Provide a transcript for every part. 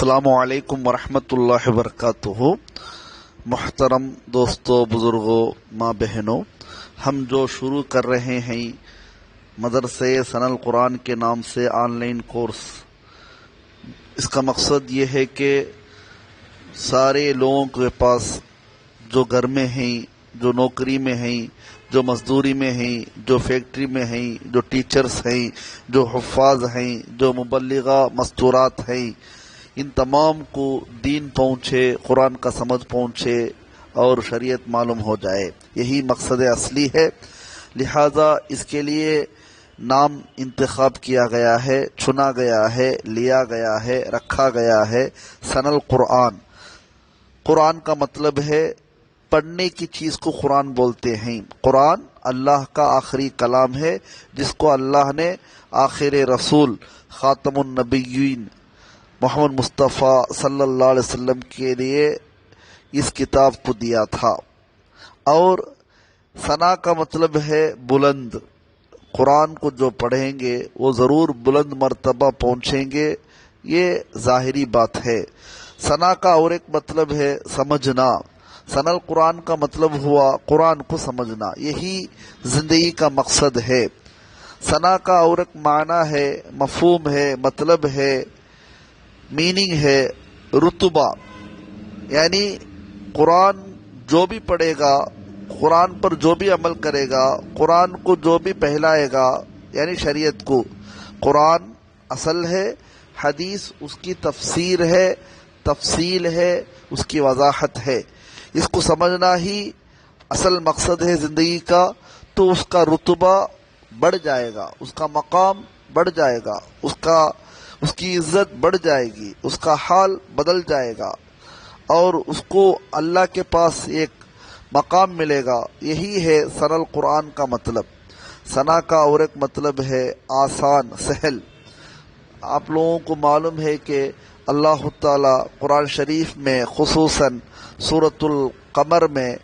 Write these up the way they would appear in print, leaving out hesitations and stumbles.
السلام علیکم ورحمۃ اللہ وبرکاتہ۔ محترم دوستوں، بزرگوں، ماں بہنوں، ہم جو شروع کر رہے ہیں مدرسے ثنا القرآن کے نام سے آن لائن کورس، اس کا مقصد یہ ہے کہ سارے لوگوں کے پاس جو گھر میں ہیں، جو نوکری میں ہیں، جو مزدوری میں ہیں، جو فیکٹری میں ہیں، جو ٹیچرز ہیں، جو حفاظ ہیں، جو مبلغہ مستورات ہیں، ان تمام کو دین پہنچے، قرآن کا سمجھ پہنچے اور شریعت معلوم ہو جائے، یہی مقصد اصلی ہے۔ لہذا اس کے لیے نام انتخاب کیا گیا ہے، چنا گیا ہے، لیا گیا ہے، رکھا گیا ہے ثنا القرآن۔ قرآن کا مطلب ہے پڑھنے کی چیز کو قرآن بولتے ہیں۔ قرآن اللہ کا آخری کلام ہے، جس کو اللہ نے آخر رسول خاتم النبیین محمد مصطفیٰ صلی اللہ علیہ وسلم کے لیے اس کتاب کو دیا تھا۔ اور ثنا کا مطلب ہے بلند۔ قرآن کو جو پڑھیں گے وہ ضرور بلند مرتبہ پہنچیں گے، یہ ظاہری بات ہے۔ ثنا کا اور ایک مطلب ہے سمجھنا۔ ثنا القرآن کا مطلب ہوا قرآن کو سمجھنا، یہی زندگی کا مقصد ہے۔ ثنا کا اور ایک معنی ہے، مفہوم ہے، مطلب ہے، میننگ ہے رتبہ، یعنی قرآن جو بھی پڑھے گا، قرآن پر جو بھی عمل کرے گا، قرآن کو جو بھی پہلائے گا، یعنی شریعت کو، قرآن اصل ہے، حدیث اس کی تفسیر ہے، تفصیل ہے، اس کی وضاحت ہے۔ اس کو سمجھنا ہی اصل مقصد ہے زندگی کا، تو اس کا رتبہ بڑھ جائے گا، اس کا مقام بڑھ جائے گا، اس کی عزت بڑھ جائے گی، اس کا حال بدل جائے گا، اور اس کو اللہ کے پاس ایک مقام ملے گا۔ یہی ہے ثنا القرآن کا مطلب۔ ثنا کا اور ایک مطلب ہے آسان، سہل۔ آپ لوگوں کو معلوم ہے کہ اللہ تعالی قرآن شریف میں خصوصاً سورۃ القمر میں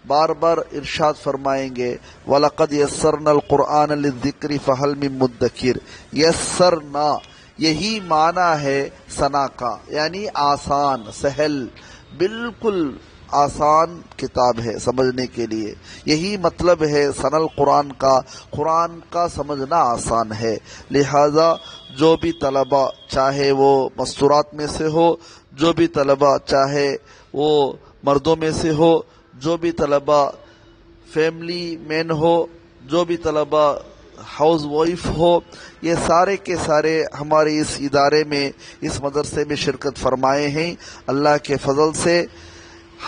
بار بار ارشاد فرمائیں گے وَلَقَدْ يَسَّرْنَا الْقُرْآنَ لِلذِّكْرِ فَهَلْ مِن مُدَّكِرٍ۔ یسرنا، یہی معنی ہے ثنا کا، یعنی آسان، سہل، بالکل آسان کتاب ہے سمجھنے کے لیے۔ یہی مطلب ہے ثنا القرآن کا، قرآن کا سمجھنا آسان ہے۔ لہذا جو بھی طلبہ، چاہے وہ مستورات میں سے ہو، جو بھی طلبہ چاہے وہ مردوں میں سے ہو، جو بھی طلبہ فیملی مین ہو، جو بھی طلبہ ہاؤس وائف ہو، یہ سارے کے سارے ہمارے اس ادارے میں، اس مدرسے میں شرکت فرمائے ہیں۔ اللہ کے فضل سے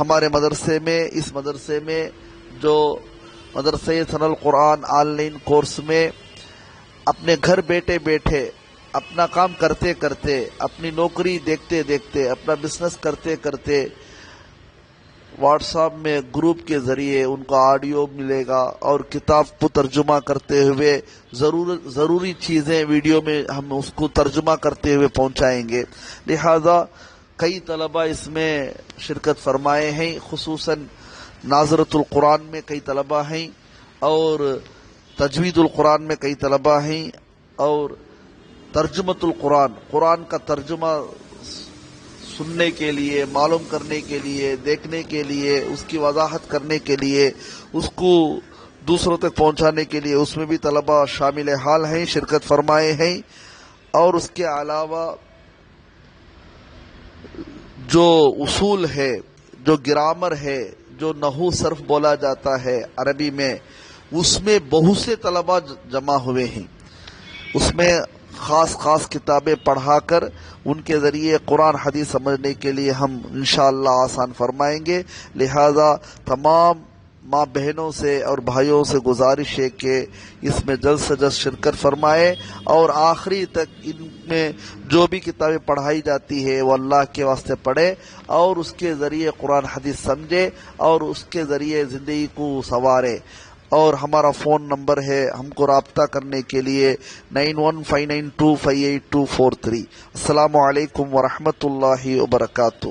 ہمارے مدرسے میں، اس مدرسے میں جو مدرسے ثنا القرآن آن لائن کورس میں اپنے گھر بیٹھے بیٹھے، اپنا کام کرتے کرتے، اپنی نوکری دیکھتے دیکھتے، اپنا بزنس کرتے کرتے، واٹس ایپ میں گروپ کے ذریعے ان کا آڈیو ملے گا، اور کتاب کو ترجمہ کرتے ہوئے ضروری چیزیں ویڈیو میں ہم اس کو ترجمہ کرتے ہوئے پہنچائیں گے۔ لہذا کئی طلبہ اس میں شرکت فرمائے ہیں، خصوصاً ناظرۃ القرآن میں کئی طلبہ ہیں، اور تجوید القرآن میں کئی طلبہ ہیں، اور ترجمۃ القرآن، قرآن کا ترجمہ سننے کے لیے، معلوم کرنے کے لیے، دیکھنے کے لیے، اس کی وضاحت کرنے کے لیے، اس کو دوسروں تک پہنچانے کے لیے، اس میں بھی طلبہ شامل حال ہیں، شرکت فرمائے ہیں۔ اور اس کے علاوہ جو اصول ہے، جو گرامر ہے، جو نحو صرف بولا جاتا ہے عربی میں، اس میں بہت سے طلبہ جمع ہوئے ہیں۔ اس میں خاص کتابیں پڑھا کر ان کے ذریعے قرآن حدیث سمجھنے کے لیے ہم انشاءاللہ آسان فرمائیں گے۔ لہذا تمام ماں بہنوں سے اور بھائیوں سے گزارش ہے کہ اس میں جلد سے جلد شرکت فرمائے، اور آخری تک ان میں جو بھی کتابیں پڑھائی جاتی ہے وہ اللہ کے واسطے پڑھے، اور اس کے ذریعے قرآن حدیث سمجھے، اور اس کے ذریعے زندگی کو سنوارے۔ اور ہمارا فون نمبر ہے ہم کو رابطہ کرنے کے لیے 9159258243۔ السلام علیکم ورحمۃ اللہ وبرکاتہ۔